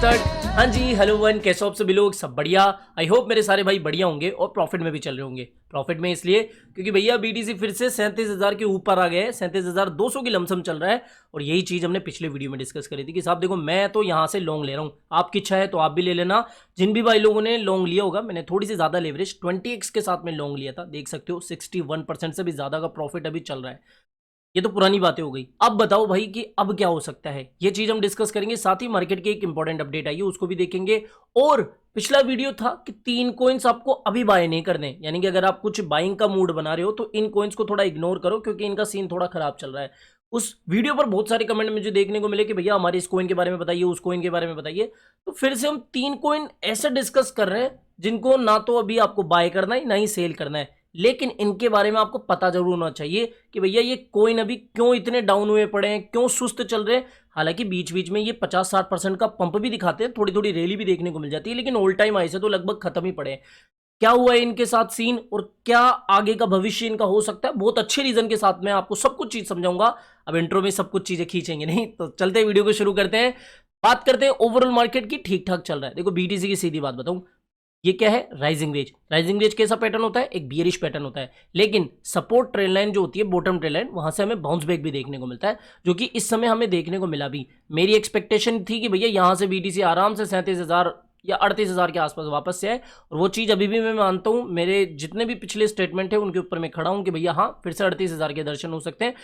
Start. हाँ जी, hello one, कैसे हो आप सभी लोग? सब बढ़िया। आई होप मेरे सारे भाई बढ़िया होंगे और प्रॉफिट में भी चल रहे होंगे। प्रॉफिट में इसलिए क्योंकि भैया बीटीसी फिर से 37,000 के ऊपर आ गए हैं। 37,200 की लमसम चल रहा है और यही चीज हमने पिछले वीडियो में डिस्कस करी थी कि साहब देखो, मैं तो यहाँ से लॉन्ग ले रहा हूँ, आपकी इच्छा है तो आप भी ले लेना। जिन भी भाई लोगों ने लॉन्ग लिया होगा, मैंने थोड़ी सी ज्यादा लेवरेज 20x के साथ में लॉन्ग लिया था, देख सकते हो 61% से भी ज्यादा का प्रॉफिट अभी चल रहा है। ये तो पुरानी बातें हो गई। अब बताओ भाई कि अब क्या हो सकता है, ये चीज हम डिस्कस करेंगे। साथ ही मार्केट की एक इंपॉर्टेंट अपडेट आई है, उसको भी देखेंगे। और पिछला वीडियो था कि 3 कॉइन्स आपको अभी बाय नहीं करने, यानी कि अगर आप कुछ बाइंग का मूड बना रहे हो तो इन कॉइन्स को थोड़ा इग्नोर करो क्योंकि इनका सीन थोड़ा खराब चल रहा है। उस वीडियो पर बहुत सारे कमेंट मुझे देखने को मिले कि भैया हमारे इस कॉइन के बारे में बताइए, उस कॉइन के बारे में बताइए। तो फिर से हम 3 कॉइन ऐसे डिस्कस कर रहे हैं जिनको ना तो अभी आपको बाय करना है ना ही सेल करना है, लेकिन इनके बारे में आपको पता जरूर होना चाहिए कि भैया ये कॉइन अभी क्यों इतने डाउन हुए पड़े हैं, क्यों सुस्त चल रहे हैं। हालांकि बीच बीच में ये 50-60% का पंप भी दिखाते हैं, थोड़ी थोड़ी रैली भी देखने को मिल जाती है, लेकिन ऑल टाइम हाई से तो लगभग खत्म ही पड़े हैं। क्या हुआ है इनके साथ सीन और क्या आगे का भविष्य इनका हो सकता है, बहुत अच्छे रीजन के साथ मैं आपको सब कुछ चीज समझाऊंगा। अब इंट्रो में सब कुछ चीजें खींचेंगे नहीं, तो चलते हैं वीडियो को शुरू करते हैं। बात करते हैं ओवरऑल मार्केट की। ठीक ठाक चल रहा है। देखो बीटीसी की सीधी बात बताऊं, ये क्या है? Rising veg. राइजिंग वेज कैसा पैटर्न होता है? एक बियरिश पैटर्न होता है, लेकिन सपोर्ट ट्रेंड लाइन जो होती है, बॉटम ट्रेंड लाइन, वहां से हमें बाउंस बैक भी देखने को मिलता है, जो कि इस समय हमें देखने को मिला भी। मेरी एक्सपेक्टेशन थी कि भैया यहां से बीटीसी आराम से 37,000 या 38,000 के आसपास वापस से आए, और वो चीज अभी भी मैं मानता हूं। मेरे जितने भी पिछले स्टेटमेंट है उनके ऊपर मैं खड़ा हूं कि भैया हाँ, फिर से 38,000 के दर्शन हो सकते हैं।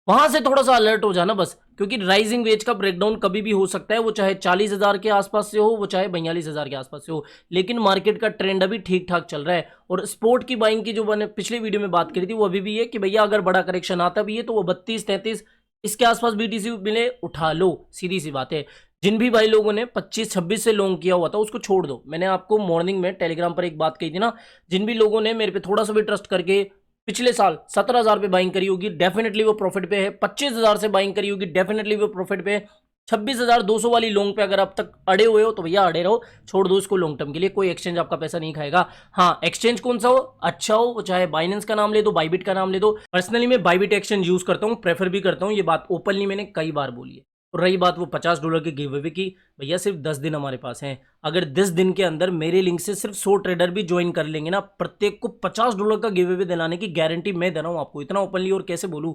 वहां से थोड़ा सा अलर्ट हो जाना बस, क्योंकि राइजिंग वेज का ब्रेकडाउन कभी भी हो सकता है, वो चाहे 40,000 के आसपास से हो, वो चाहे 42,000 के आसपास से हो, लेकिन मार्केट का ट्रेंड अभी ठीक ठाक चल रहा है। और स्पोर्ट की बाइंग की जो मैंने पिछले वीडियो में बात करी थी, वो अभी भी है कि भैया अगर बड़ा करेक्शन आता भी है तो वो 32-33 इसके आसपास बीटीसी मिले, उठा लो, सीधी सी बात है। जिन भी भाई लोगों ने 25-26 से लॉन्ग किया हुआ था उसको छोड़ दो। मैंने आपको मॉर्निंग में टेलीग्राम पर एक बात कही थी ना, जिन भी लोगों ने मेरे पे थोड़ा सा भी ट्रस्ट करके पिछले साल 17,000 पे बाइंग करी होगी, डेफिनेटली वो प्रॉफिट पे है। 25,000 से बाइंग करी होगी, डेफिनेटली वो प्रॉफिट पे है। 26,200 वाली लॉन्ग पे अगर आप तक अड़े हुए हो तो भैया अड़े रहो, छोड़ दो इसको लॉन्ग टर्म के लिए। कोई एक्सचेंज आपका पैसा नहीं खाएगा। हाँ, एक्सचेंज कौन सा हो, अच्छा हो, वो चाहे बाइनेंस का नाम ले दो, बाइबिट का नाम ले दो। पर्सनली मैं बाइबिट एक्सचेंज यूज करता हूँ, प्रेफर भी करता हूँ, ये बात ओपनली मैंने कई बार बोली है। और रही बात वो $50 के गिव अवे की, भैया सिर्फ 10 दिन हमारे पास हैं। अगर 10 दिन के अंदर मेरे लिंक से सिर्फ 100 ट्रेडर भी ज्वाइन कर लेंगे ना, प्रत्येक को $50 का गिव अवे दिलाने की गारंटी मैं दे रहा हूं आपको। इतना ओपनली और कैसे बोलूं?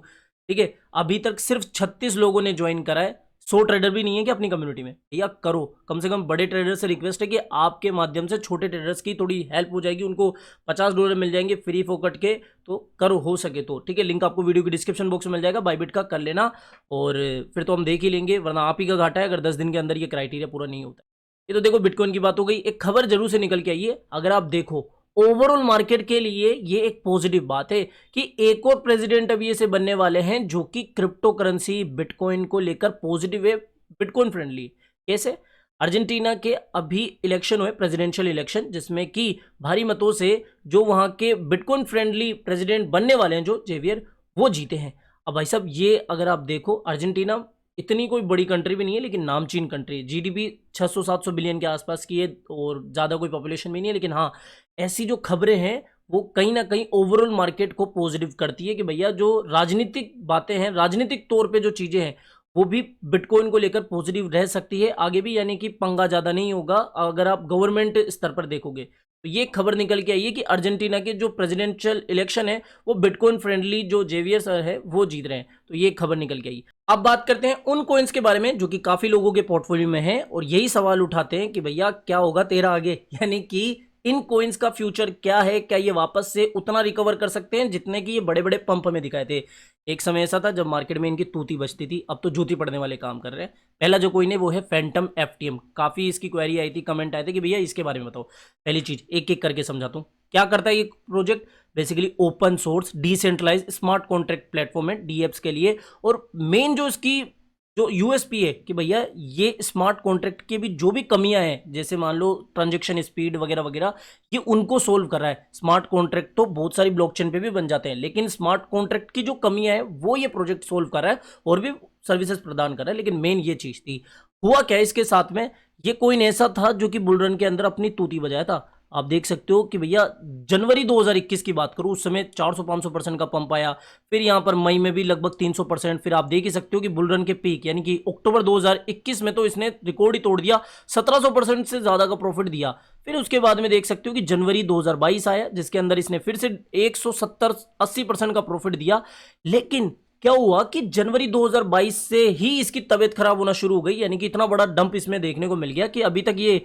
ठीक है, अभी तक सिर्फ 36 लोगों ने ज्वाइन करा है। 100 ट्रेडर भी नहीं है कि अपनी कम्युनिटी में, भैया करो। कम से कम बड़े ट्रेडर से रिक्वेस्ट है कि आपके माध्यम से छोटे ट्रेडर्स की थोड़ी हेल्प हो जाएगी, उनको $50 मिल जाएंगे फ्री फोकट के। तो करो, हो सके तो। ठीक है, लिंक आपको वीडियो के डिस्क्रिप्शन बॉक्स में मिल जाएगा, बाइबिट का कर लेना। और फिर तो हम देख ही लेंगे, वरना आप ही का घाटा है अगर 10 दिन के अंदर ये क्राइटेरिया पूरा नहीं होता। ये तो देखो बिटकॉइन की बात हो गई। एक खबर जरूर से निकल के आई है, अगर आप देखो ओवरऑल मार्केट के लिए ये एक पॉजिटिव बात है कि एक और प्रेसिडेंट अभी ऐसे बनने वाले हैं जो कि क्रिप्टो करेंसी बिटकॉइन को लेकर पॉजिटिव है, बिटकॉइन फ्रेंडली। कैसे? अर्जेंटीना के अभी इलेक्शन हुए, प्रेसिडेंशियल इलेक्शन, जिसमें कि भारी मतों से जो वहां के बिटकॉइन फ्रेंडली प्रेसिडेंट बनने वाले हैं, जो जेवियर, वो जीते हैं। अब भाई साहब, ये अगर आप देखो, अर्जेंटीना इतनी कोई बड़ी कंट्री भी नहीं है, लेकिन नामचीन कंट्री है। जीडीपी 600-700 बिलियन के आसपास की है और ज़्यादा कोई पॉपुलेशन भी नहीं है। लेकिन हाँ, ऐसी जो खबरें हैं वो कहीं ना कहीं ओवरऑल मार्केट को पॉजिटिव करती है कि भैया जो राजनीतिक बातें हैं, राजनीतिक तौर पे जो चीज़ें हैं, वो भी बिटकॉइन को लेकर पॉजिटिव रह सकती है आगे भी, यानी कि पंगा ज़्यादा नहीं होगा अगर आप गवर्नमेंट स्तर पर देखोगे। तो ये खबर निकल के आई है कि अर्जेंटीना के जो प्रेसिडेंशियल इलेक्शन है वो बिटकॉइन फ्रेंडली जो जेवियर सर है वो जीत रहे हैं। तो ये खबर निकल के आई। अब बात करते हैं उन कॉइन्स के बारे में जो कि काफी लोगों के पोर्टफोलियो में है, और यही सवाल उठाते हैं कि भैया क्या होगा तेरा आगे, यानी कि इन कॉइन्स का फ्यूचर क्या है? क्या ये वापस से उतना रिकवर कर सकते हैं जितने कि ये बड़े बड़े पंप में दिखाए थे? एक समय ऐसा था जब मार्केट में इनकी तूती बचती थी, अब तो जूती पड़ने वाले काम कर रहे हैं। पहला जो कॉइन है वो है फैंटम एफटीएम। काफी इसकी क्वेरी आई थी, कमेंट आए थे कि भैया इसके बारे में बताओ। पहली चीज एक एक करके समझाता हूँ। क्या करता है ये project? Basically open source decentralize smart contract platform है डीएप्स के लिए। और मेन जो इसकी जो यूएसपी है कि भैया ये स्मार्ट कॉन्ट्रैक्ट की भी जो भी कमियां हैं, जैसे मान लो ट्रांजैक्शन स्पीड वगैरह वगैरह, ये उनको सोल्व कर रहा है। स्मार्ट कॉन्ट्रैक्ट तो बहुत सारी ब्लॉकचेन पे भी बन जाते हैं, लेकिन स्मार्ट कॉन्ट्रैक्ट की जो कमियां हैं वो ये प्रोजेक्ट सोल्व कर रहा है और भी सर्विसेज प्रदान कर रहा है। लेकिन मेन ये चीज थी, हुआ क्या इसके साथ में, ये कोई ऐसा था जो कि बुल रन के अंदर अपनी तूती बजाया था। आप देख सकते हो कि भैया जनवरी 2021 की बात करूं, उस समय 400-500% का पंप आया। फिर यहां पर मई में भी लगभग 300%। फिर आप देख ही सकते हो कि बुल रन के पीक यानी कि अक्टूबर 2021 में तो इसने रिकॉर्ड ही तोड़ दिया, 1700% से ज्यादा का प्रॉफिट दिया। फिर उसके बाद में देख सकते हो कि जनवरी 2022 आया, जिसके अंदर इसने फिर से 170-80% का प्रॉफिट दिया। लेकिन क्या हुआ कि जनवरी 2022 से ही इसकी तबीयत खराब होना शुरू हो गई, यानी कि इतना बड़ा डंप इसमें देखने को मिल गया कि अभी तक ये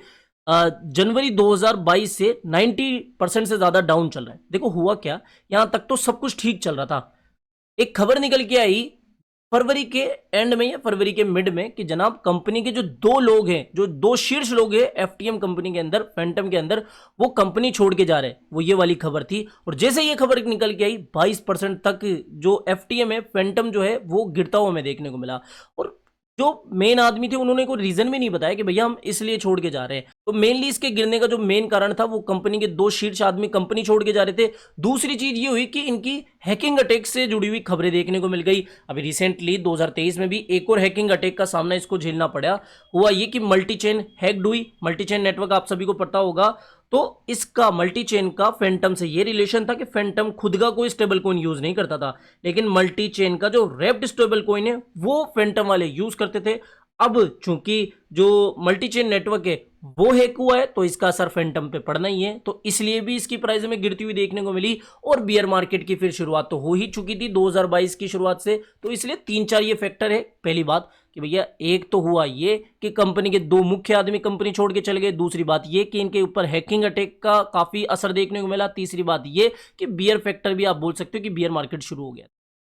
जनवरी 2022 से 90% से ज्यादा डाउन चल रहा है। देखो हुआ क्या, यहां तक तो सब कुछ ठीक चल रहा था। एक खबर निकल के आई फरवरी के एंड में या फरवरी के मिड में कि जनाब कंपनी के जो दो लोग हैं, जो दो शीर्ष लोग हैं एफटीएम कंपनी के अंदर, फैंटम के अंदर, वो कंपनी छोड़ के जा रहे हैं। वो ये वाली खबर थी। और जैसे ये खबर निकल के आई 22% तक जो एफटीएम है, फैंटम जो है, वो गिरता हुआ हमें देखने को मिला। और जो मेन आदमी थे उन्होंने कोई रीजन भी नहीं बताया कि भैया हम इसलिए छोड़ के जा रहे हैं। तो मेनली इसके गिरने का जो मेन कारण था, वो कंपनी के दो शीर्ष आदमी कंपनी छोड़ के जा रहे थे। दूसरी चीज ये हुई कि इनकी हैकिंग अटैक से जुड़ी हुई खबरें देखने को मिल गई। अभी रिसेंटली 2023 में भी एक और हैकिंग अटैक का सामना इसको झेलना पड़ा। हुआ ये कि मल्टी चेन हैक्ड हुई। मल्टी चेन नेटवर्क आप सभी को पता होगा। तो इसका मल्टी चेन का फैंटम से ये रिलेशन था कि फैंटम खुद का कोई स्टेबल कॉइन यूज नहीं करता था, लेकिन मल्टी चेन का जो रैप्ड स्टेबल कॉइन है वो फैंटम वाले यूज करते थे। अब चूंकि जो मल्टी चेन नेटवर्क है वो हैक हुआ है, तो इसका असर फैंटम पे पड़ना ही है। तो इसलिए भी इसकी प्राइस में गिरती हुई देखने को मिली। और बियर मार्केट की फिर शुरुआत तो हो ही चुकी थी 2022 की शुरुआत से। तो इसलिए 3-4 ये फैक्टर है। पहली बात कि भैया एक तो हुआ ये कि कंपनी के दो मुख्य आदमी कंपनी छोड़ के चले गए। दूसरी बात ये कि इनके ऊपर हैकिंग अटैक का काफी असर देखने को मिला। तीसरी बात ये कि बियर फैक्टर भी आप बोल सकते हो कि बियर मार्केट शुरू हो गया।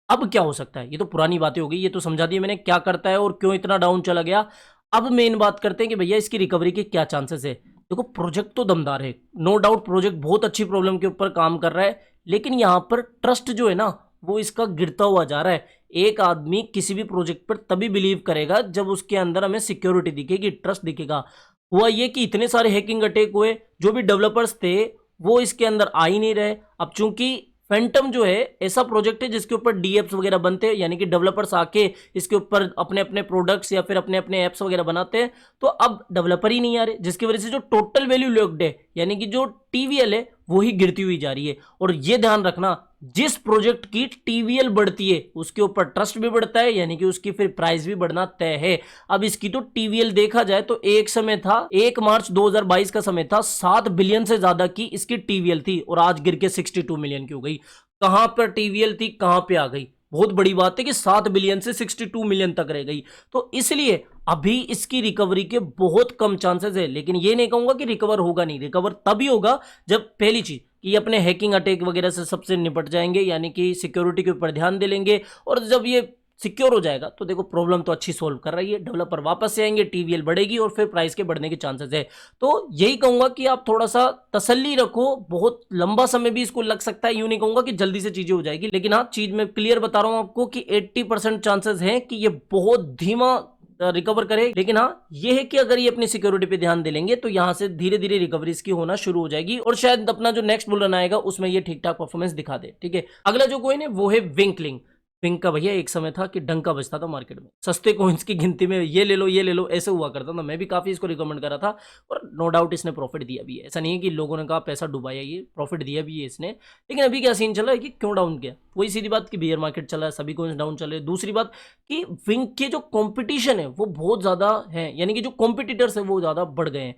अब क्या हो सकता है, ये तो पुरानी बातें हो गई, ये तो समझा दी मैंने क्या करता है और क्यों इतना डाउन चला गया। अब मेन बात करते हैं कि भैया इसकी रिकवरी के क्या चांसेस है। देखो प्रोजेक्ट तो दमदार है, नो डाउट प्रोजेक्ट बहुत अच्छी प्रॉब्लम के ऊपर काम कर रहा है, लेकिन यहां पर ट्रस्ट जो है ना वो इसका गिरता हुआ जा रहा है। एक आदमी किसी भी प्रोजेक्ट पर तभी बिलीव करेगा जब उसके अंदर हमें सिक्योरिटी दिखेगी, ट्रस्ट दिखेगा। हुआ ये कि इतने सारे हैकिंग अटैक हुए, जो भी डेवलपर्स थे वो इसके अंदर आ ही नहीं रहे। अब चूंकि फैंटम जो है ऐसा प्रोजेक्ट है जिसके ऊपर डीएप्स वगैरह बनते हैं, यानी कि डेवलपर्स आके इसके ऊपर अपने अपने प्रोडक्ट्स या फिर अपने अपने एप्स वगैरह बनाते हैं। तो अब डेवलपर ही नहीं आ रहे, जिसकी वजह से जो टोटल वैल्यू लॉक्ड है, यानी कि जो टीवीएल है, वो ही गिरती हुई जा रही है। और ये ध्यान रखना, जिस प्रोजेक्ट की टीवीएल बढ़ती है उसके ऊपर ट्रस्ट भी बढ़ता है, यानी कि उसकी फिर प्राइस भी बढ़ना तय है। अब इसकी तो टीवीएल देखा जाए तो एक समय था, 1 मार्च 2022 का समय था, 7 बिलियन से ज्यादा की इसकी टीवीएल थी और आज गिर के 62 मिलियन की हो गई। कहां पर टीवीएल थी, कहां पे आ गई। बहुत बड़ी बात है कि 7 बिलियन से 62 मिलियन तक रह गई। तो इसलिए अभी इसकी रिकवरी के बहुत कम चांसेस है। लेकिन ये नहीं कहूंगा कि रिकवर होगा नहीं, रिकवर तभी होगा जब पहली चीज कि अपने हैकिंग अटैक वगैरह से सबसे निपट जाएंगे, यानी कि सिक्योरिटी के ऊपर ध्यान दे लेंगे। और जब ये सिक्योर हो जाएगा तो देखो प्रॉब्लम तो अच्छी सोल्व कर रही है, डेवलपर वापस से आएंगे, टीवीएल बढ़ेगी और फिर प्राइस के बढ़ने के चांसेस है। तो यही कहूंगा कि आप थोड़ा सा तसल्ली रखो, बहुत लंबा समय भी इसको लग सकता है, यूं नहीं कहूंगा कि जल्दी से चीजें हो जाएगी। लेकिन हाँ चीज मैं क्लियर बता रहा हूं आपको कि 80% चांसेस है कि ये बहुत धीमा रिकवर करे। लेकिन हाँ ये है कि अगर ये अपनी सिक्योरिटी पे ध्यान दे लेंगे तो यहां से धीरे धीरे रिकवरी इसकी होना शुरू हो जाएगी और शायद अपना जो नेक्स्ट बुल रन आएगा उसमें ये ठीक ठाक परफॉर्मेंस दिखा दे। ठीक है, अगला जो कोइन है वो है विंकलिंग। पिंक का भैया एक समय था कि डंका बजता था मार्केट में, सस्ते कॉइन्स की गिनती में ये ले लो ये ले लो ऐसे हुआ करता था। मैं भी काफी इसको रिकमेंड करा था और नो डाउट इसने प्रॉफिट दिया भी है। ऐसा नहीं है कि लोगों ने कहा पैसा डुबाया, ये प्रॉफिट दिया भी है इसने। लेकिन अभी क्या सीन चल रहा है कि क्यों डाउन किया, वही सीधी बात कि बियर मार्केट चल रहा है, सभी कॉइन्स डाउन चल रहे हैं। दूसरी बात कि विंक के जो कॉम्पिटिशन है वो बहुत ज्यादा है, यानी कि जो कॉम्पिटिटर्स है वो ज्यादा बढ़ गए हैं।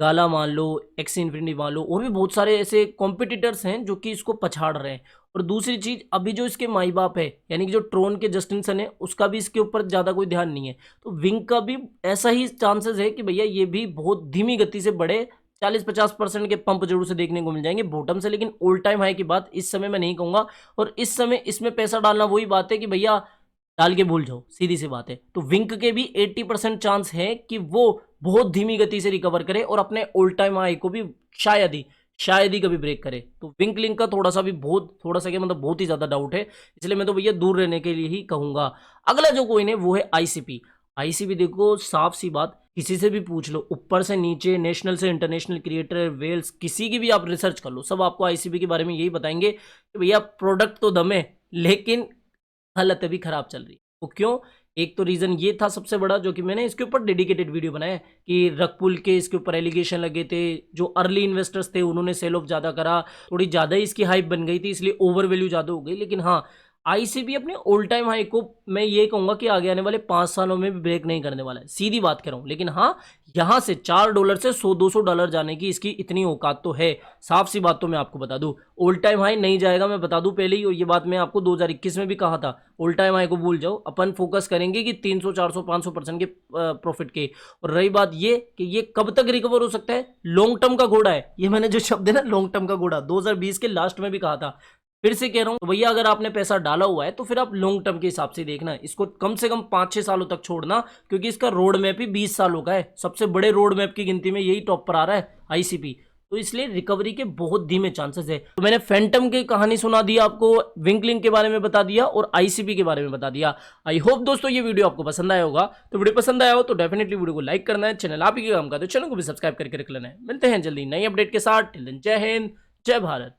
गाला मान लो, एक्स इन्फिनिटी मान लो, और भी बहुत सारे ऐसे कॉम्पिटिटर्स हैं जो कि इसको पछाड़ रहे हैं। और दूसरी चीज अभी जो इसके माई बाप है, यानी कि जो ट्रोन के जस्टिन सन है, उसका भी इसके ऊपर ज्यादा कोई ध्यान नहीं है। तो विंग का भी ऐसा ही चांसेस है कि भैया ये भी बहुत धीमी गति से बढ़े, 40-50% के पंप जरूर से देखने को मिल जाएंगे बॉटम से। लेकिन ऑल टाइम हाई की बात इस समय मैं नहीं कहूंगा। और इस समय इसमें पैसा डालना वही बात है कि भैया डाल के भूल जाओ, सीधी सी बात है। तो विंक के भी 80% चांस है कि वो बहुत धीमी गति से रिकवर करे और अपने ऑल टाइम हाई को भी शायद ही कभी ब्रेक करे। तो विंक लिंक का थोड़ा सा भी थोड़ा सा क्या मतलब बहुत ही ज्यादा डाउट है, इसलिए मैं तो भैया दूर रहने के लिए ही कहूंगा। अगला जो कोइन है वो है आईसीपी। आईसीपी देखो साफ सी बात, किसी से भी पूछ लो, ऊपर से नीचे, नेशनल से इंटरनेशनल, क्रिएटर, वेल्स, किसी की भी आप रिसर्च कर लो, सब आपको आईसीपी के बारे में यही बताएंगे कि भैया प्रोडक्ट तो दम है लेकिन हालत अभी खराब चल रही है। वो क्यों एक तो रीज़न ये था सबसे बड़ा, जो कि मैंने इसके ऊपर डेडिकेटेड वीडियो बनाया है कि रग पुल के इसके ऊपर एलिगेशन लगे थे, जो अर्ली इन्वेस्टर्स थे उन्होंने सेल ऑफ ज़्यादा करा, थोड़ी ज़्यादा ही इसकी हाइप बन गई थी, इसलिए ओवर वैल्यू ज़्यादा हो गई। लेकिन हाँ, आईसीबी अपने ऑल टाइम हाई को मैं ये कहूँगा कि आगे आने वाले 5 सालों में भी ब्रेक नहीं करने वाला है, सीधी बात कर रहा हूँ। लेकिन हाँ, यहाँ से $4 से $100-200 जाने की इसकी इतनी औकात तो है, साफ सी बात तो मैं आपको बता दूँ। ऑल टाइम हाई नहीं जाएगा, मैं बता दूँ पहले ही, और ये बात मैं आपको 2021 में भी कहा था। ऑल टाइम हाई को भूल जाओ, अपन फोकस करेंगे कि 300 400 500% के प्रॉफिट के। और रही बात ये कि ये कब तक रिकवर हो सकता है, लॉन्ग टर्म का घोड़ा है ये, मैंने जो शब्द है ना लॉन्ग टर्म का घोड़ा 2020 के लास्ट में भी कहा था, फिर से कह रहा हूँ। तो भैया अगर आपने पैसा डाला हुआ है तो फिर आप लॉन्ग टर्म के हिसाब से देखना, इसको कम से कम 5-6 सालों तक छोड़ना, क्योंकि इसका रोड मैप ही 20 सालों का है। सबसे बड़े रोड मैप की गिनती में यही टॉप पर आ रहा है आईसीपी। तो इसलिए रिकवरी के बहुत धीमे चांसेस है। तो मैंने फैंटम की कहानी सुना दी आपको, विंकलिंग के बारे में बता दिया और आईसीपी के बारे में बता दिया। आई होप दोस्तों ये वीडियो आपको पसंद आया होगा। तो वीडियो पसंद आया हो तो डेफिनेटली वीडियो को लाइक करना है, चैनल आप ही काम का तो चैनल को भी सब्सक्राइब करके रख लेना है। मिलते हैं जल्दी नई अपडेट के साथ। टिल देन जय हिंद, जय भारत।